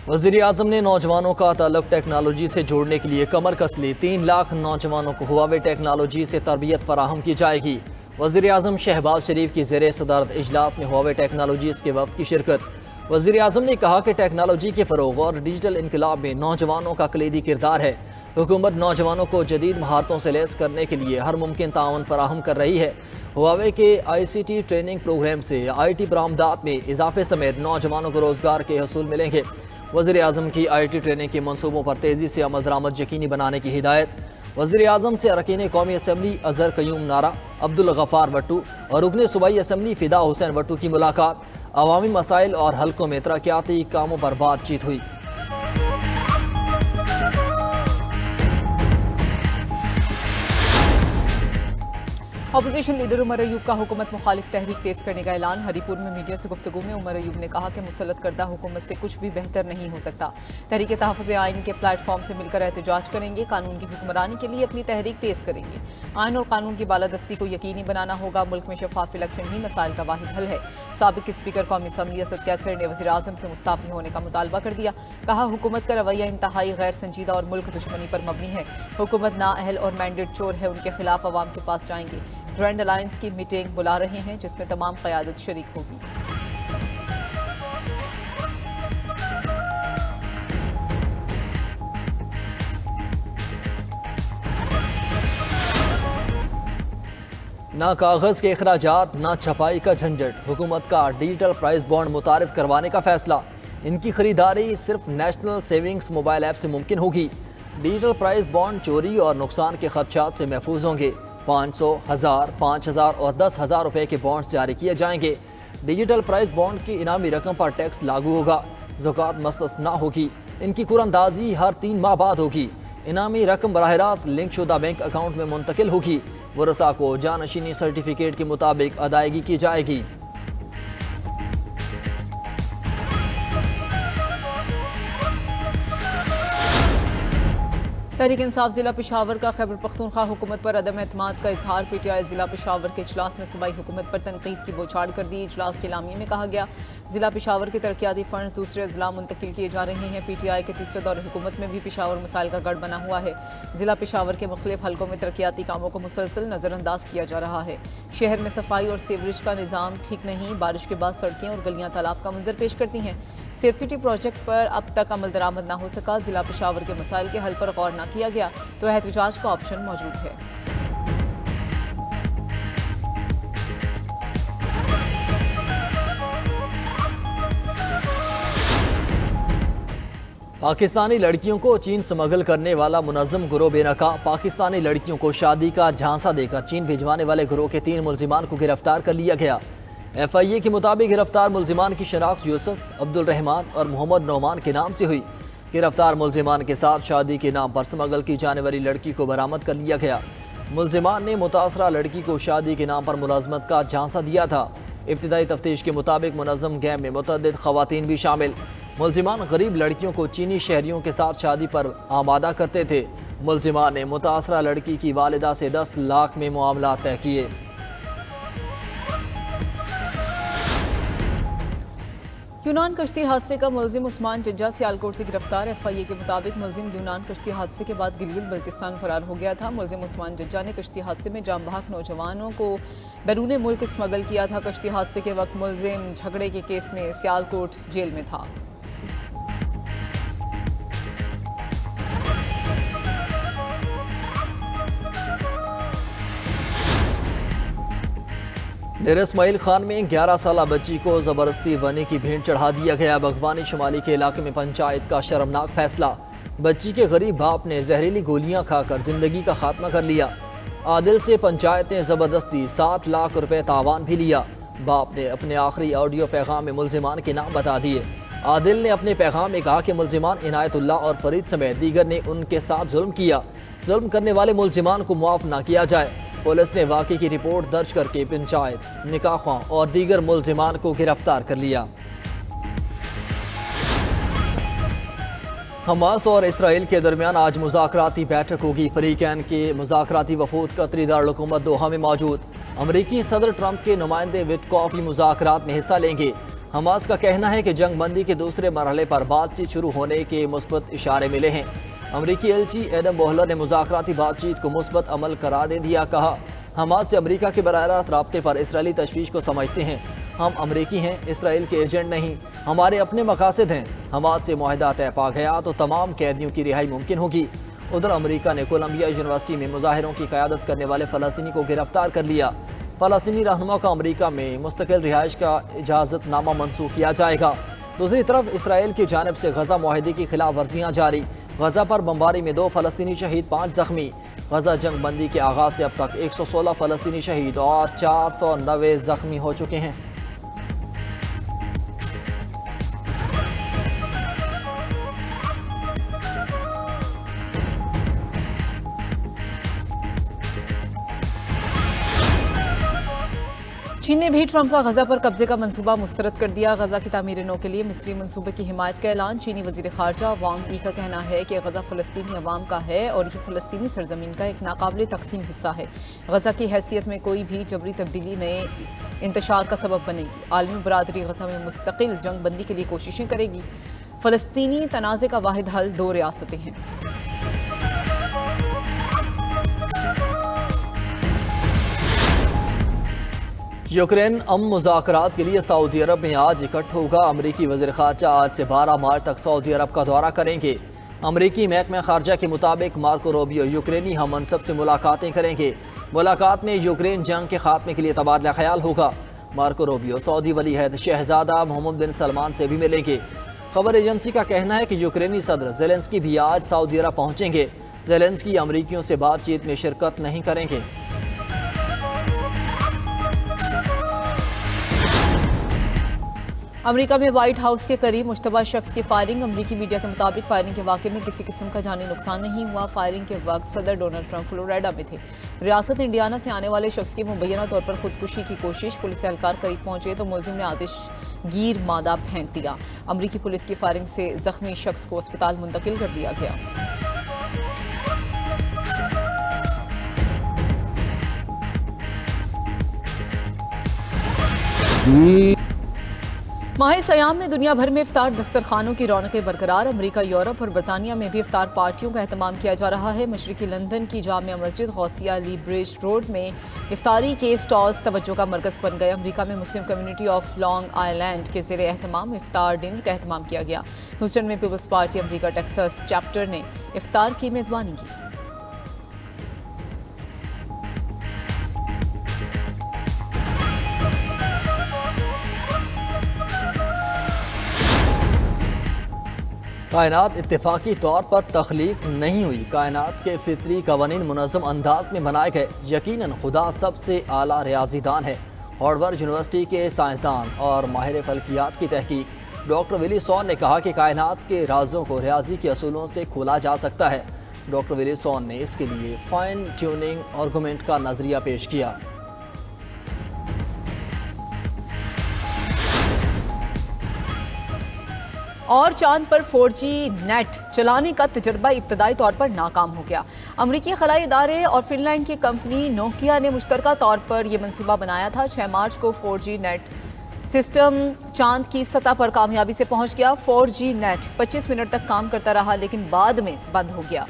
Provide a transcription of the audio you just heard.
वज़ीर आज़म ने नौजवानों का ताल्लुक टेक्नोलॉजी से जोड़ने के लिए कमर कस ली। 3 लाख नौजवानों को हुआवे टेक्नोलॉजी से तरबियत फराहम की जाएगी। वज़ीर आज़म शहबाज शरीफ की ज़ेरे सदारत इजलास में हुआवे टेक्नोलॉजीज़ के वफ़द की शिरकत। वज़ीर आज़म ने कहा कि टेक्नोलॉजी के फ़रोग़ और डिजिटल इनकलाब में नौजवानों का कलीदी किरदार है। हुकूमत नौजवानों को जदीद महारतों से लैस करने के लिए हर मुमकिन ताउन फराहम कर रही है। हुआवे के ICT ट्रेनिंग प्रोग्राम से IT बरामदात में इजाफे समेत नौजवानों को रोज़गार के हसूल मिलेंगे। वज़ीर आज़म की IT ट्रेनिंग के मनसूबों पर तेज़ी से अमल दरामद यकीनी बनाने की हिदायत। वज़ीर आज़म से अरकान कौमी असम्बली अज़हर क़य्यूम नारा, अब्दुल गफ़ार भट्टू और रुकन सूबाई असम्बली फ़िदा हुसैन भट्टू की मुलाकात। अवामी मसाइल और हल्कों में तरक्याती कामों पर बातचीत हुई। अपोजिशन लीडर उमर अयूब का हुकूमत मुखालिफ तहरीक तेज करने का ऐलान। हरीपुर में मीडिया से गुफ्तगू में उमर अयूब ने कहा कि मुसल्लत करदा हुकूमत से कुछ भी बेहतर नहीं हो सकता। तहरीक तहफ़्फ़ुज़ आइन के प्लेटफॉर्म से मिलकर एहतजाज करेंगे। कानून की हुक्मरानी के लिए अपनी तहरीक तेज करेंगे। आइन और कानून की बालादस्ती को यकीनी बनाना होगा। मुल्क में शफाफ इलेक्शन ही मसाइल का वाहिद हल है। साबिक स्पीकर कौमी असम्बली असद कैसर ने वज़ीर आज़म से मुस्ताफ़ी होने का मुतालबा कर दिया। कहा हुकूमत का रवैया इंतहाई गैर संजीदा और मुल्क दुश्मनी पर मबनी है। हुकूमत नाअहल और मैंडेट चोर है, उनके खिलाफ अवाम के पास जाएंगे। ग्रैंड अलायंस की मीटिंग बुला रहे हैं जिसमें तमाम क़यादत शरीक होगी। ना कागज़ के अखराजात, ना छपाई का झंझट। हुकूमत का डिजिटल प्राइस बॉन्ड मुतारिफ करवाने का फैसला। इनकी खरीदारी सिर्फ नेशनल सेविंग्स मोबाइल ऐप से मुमकिन होगी। डिजिटल प्राइस बॉन्ड चोरी और नुकसान के खदशात से महफूज होंगे। 500, 1000, 5000 और 10,000 रुपए के बॉन्ड्स जारी किए जाएंगे। डिजिटल प्राइस बॉन्ड की इनामी रकम पर टैक्स लागू होगा। ज़कात मुस्तस्ना होगी। इनकी कुरअंदाजी हर 3 माह बाद होगी। इनामी रकम बराह रास्त लिंक शुदा बैंक अकाउंट में मुंतकिल होगी। वरसा को जानशीनी सर्टिफिकेट के मुताबिक अदायगी की जाएगी। तहरीक इंसाफ जिला पेशावर का खैबर पख्तूनख्वा हुकूमत पर अदम एतमाद का इजहार। PTI जिला पेशावर के इजलास में सूबाई हुकूमत पर तनकीद की बौछार कर दी। इजलास के लामी में कहा गया जिला पेशावर के तरक्याती फंड दूसरे अजला मुंतकिल किए जा रहे हैं। PTI के तीसरे दौरे हुकूमत में भी पेशावर मसाइल का गढ़ बना हुआ है। जिला पेशावर के मुख्तलिफ हलकों में तरक्याती कामों को मुसलसल नज़रअंदाज किया जा रहा है। शहर में सफाई और सीवरेज का निज़ाम ठीक नहीं। बारिश के बाद सड़कें और गलियाँ तालाब का मंजर पेश करती हैं। सेफ सिटी प्रोजेक्ट पर अब तक अमल दरामद न हो सका। जिला पेशावर के मसाइल के हल पर गौर न किया गया तो एहतजाज का ऑप्शन मौजूद है। पाकिस्तानी लड़कियों को चीन स्मगल करने वाला मुनज़्ज़म गिरोह बेनकाब। पाकिस्तानी लड़कियों को शादी का झांसा देकर चीन भिजवाने वाले गिरोह के 3 मुल्जिमान को गिरफ्तार कर लिया गया। FIA के मुताबिक गिरफ्तार मुल्जिमान की शनाख्त यूसुफ, अब्दुल रहमान और मोहम्मद नौमान के नाम से हुई। गिरफ्तार मुल्जिमान के साथ शादी के नाम पर स्मगल की जाने वाली लड़की को बरामद कर लिया गया। मुल्जिमान ने मुतासरा लड़की को शादी के नाम पर मुलाजमत का झांसा दिया था। इब्तिदाई तफ्तीश के मुताबिक मुनज़्ज़म गैंग में मुतअद्दिद ख़वातीन भी शामिल। मुल्जिमान गरीब लड़कियों को चीनी शहरियों के साथ शादी पर आमादा करते थे। मुल्जिमान ने मुतासरा लड़की की वालिदा से 10 लाख में मामला तय किए। यूनान कश्ती हादसे का मुलजिम उस्मान जज्जा सियालकोट से गिरफ्तार। FIA के मुताबिक मुलजिम यूनान कश्ती हादसे के बाद गिलगित बल्तिस्तान फरार हो गया था। मुलजिम उस्मान जज्जा ने कश्ती हादसे में जाम बहक नौजवानों को बैरून मुल्क स्मगल किया था। कश्ती हादसे के वक्त मुलजिम झगड़े के केस में सियालकोट जेल में था। डेरा इस्माइल खान में 11 साला बच्ची को ज़बरदस्ती बनी की भेंट चढ़ा दिया गया। बगवानी शुमाली के इलाके में पंचायत का शर्मनाक फैसला। बच्ची के गरीब बाप ने जहरीली गोलियां खाकर जिंदगी का खात्मा कर लिया। आदिल से पंचायत ने ज़बरदस्ती 7 लाख रुपए तावान भी लिया। बाप ने अपने आखिरी ऑडियो पैगाम में मुल्जिमान के नाम बता दिए। आदिल ने अपने पैगाम में कहा कि मुल्जिमान इनायतुल्लाह और फरीद समेत दीगर ने उनके साथ जुल्म किया। जुल्म करने वाले मुल्जिमान को मुआफ न किया जाए। पुलिस ने वाक़े की रिपोर्ट दर्ज करके पंचायत, निकाह ख्वां और दीगर मुल्जिमान को गिरफ्तार कर लिया। हमास और इसराइल के दरमियान आज मुज़ाकराती बैठक होगी। फरीकैन के मुज़ाकराती वफूद कतरी दारुल-हुकूमत दोहा में मौजूद। अमरीकी सदर ट्रंप के नुमाइंदे विटकॉफ भी मुज़ाकरात में हिस्सा लेंगे। हमास का कहना है कि जंग बंदी के दूसरे मरहले पर बातचीत शुरू होने के मुस्बत इशारे मिले हैं। अमरीकी एलची एडम बोहलर ने मुज़ाकराती बातचीत को मुस्बत अमल करार दे दिया। कहा, हमास से अमरीका के बराह रास्त राब्ते पर इसराइली तशवीश को समझते हैं। हम अमरीकी हैं, इसराइल के एजेंट नहीं, हमारे अपने मकासद हैं। हमास से मुआहदा तय पा गया तो तमाम कैदियों की रिहाई मुमकिन होगी। उधर अमरीका ने कोलंबिया यूनिवर्सिटी में मुजाहिरों की क़यादत करने वाले फ़लस्तीनी को गिरफ्तार कर लिया। फ़लस्तीनी रहनुमा का अमरीका में मुस्तकिल रिहाइश का इजाज़तनामा मनसूख किया जाएगा। दूसरी तरफ इसराइल की जानिब से गजा मुआहदे की खिलाफ वर्जियाँ जारी। गजा पर बमबारी में 2 फ़लस्तीनी शहीद, 5 जख्मी। गजा जंग बंदी के आगाज़ से अब तक 116 फ़लस्तीनी शहीद और 490 जख्मी हो चुके हैं। चीन ने भी ट्रंप का गजा पर कब्जे का मंसूबा मुस्तरद कर दिया। गजा की तामीर नौ के लिए मिस्री मंसूबे की हिमायत का ऐलान। चीनी वजीर खारजा वांग यी का कहना है कि गजा फ़लस्तीनी अवाम का है और ये फ़लस्तीनी सरजमीन का एक नाकाबिल तकसीम हिस्सा है। गजा की हैसियत में कोई भी जबरी तब्दीली नए इंतशार का सबब बनेगी। आलमी बरादरी गजा में मुस्तकिल जंग बंदी के लिए कोशिशें करेगी। फ़लस्तीनी तनाज़े का वाहिद हल 2 रियासतें हैं। यूक्रेन अमन मुज़ाकरात के लिए सऊदी अरब में आज इकट्ठा होगा। अमरीकी वज़ीर ख़ारजा आज से 12 मार्च तक सऊदी अरब का दौरा करेंगे। अमरीकी महकमा ख़ारजा के मुताबिक मार्को रूबियो यूक्रेनी हम मनसब से मुलाकातें करेंगे। मुलाकात में यूक्रेन जंग के खात्मे के लिए तबादला ख्याल होगा। मार्को रूबियो सऊदी वली अहद शहजादा मोहम्मद बिन सलमान से भी मिलेंगे। खबर एजेंसी का कहना है कि यूक्रेनी सदर ज़ेलेंस्की भी आज सऊदी अरब पहुँचेंगे। ज़ेलेंस्की अमरीकियों से बातचीत में शिरकत नहीं करेंगे। अमेरिका में व्हाइट हाउस के करीब मुश्तबा शख्स की फायरिंग। अमरीकी मीडिया के मुताबिक फायरिंग के वाक़े में किसी किस्म का जानी नुकसान नहीं हुआ। फायरिंग के वक्त सदर डोनाल्ड ट्रंप फ्लोरिडा में थे। रियासत इंडियाना से आने वाले शख्स की मुबैना तौर पर खुदकुशी की कोशिश। पुलिस एहलकार करीब पहुंचे तो मुलजिम ने आतिशगीर मादा फेंक दिया। अमरीकी पुलिस की फायरिंग से जख्मी शख्स को अस्पताल मुंतकिल कर दिया गया। माह सयाम में दुनिया भर में इफ्तार दस्तरखानों की रौनकें बरकरार। अमेरिका, यूरोप और बरतानिया में भी इफ्तार पार्टियों का एहतमाम किया जा रहा है। मशरिकी लंदन की जामिया मस्जिद गौसिया ली ब्रिज रोड में इफ्तारी के स्टॉल्स तवज्जो का मरकज़ बन गए। अमेरिका में Muslim community of long island के ज़ेरे एहतमाम इफ्तार डिनर का एहतमाम किया गया। ह्यूस्टन में people's party America Texas chapter ने इफ्तार की मेज़बानी की। कायनात इत्तेफाकी तौर पर तख्लीक नहीं हुई। कायनात के फितरी कवानीन मुनज़्ज़म अंदाज में बनाए गए। यकीनन खुदा सबसे आला रियाजीदान है। हार्वर्ड यूनिवर्सिटी के साइंसदान और माहिर फल्कियात की तहकीक डॉक्टर विली सॉन ने कहा कि कायनात के राजों को रियाजी के असूलों से खोला जा सकता है। डॉक्टर विली सॉन ने इसके लिए फाइन ट्यूनिंग आर्गूमेंट का नजरिया पेश किया। और चांद पर 4G नेट चलाने का तजर्बा इब्तदाई तौर पर नाकाम हो गया। अमरीकी खलाई इदारे और फिनलैंड की कंपनी नोकिया ने मुश्तरका तौर पर यह मंसूबा बनाया था। 6 मार्च को 4G नेट सिस्टम चांद की सतह पर कामयाबी से पहुंच गया। 4G नेट 25 मिनट तक काम करता रहा लेकिन बाद में बंद हो गया।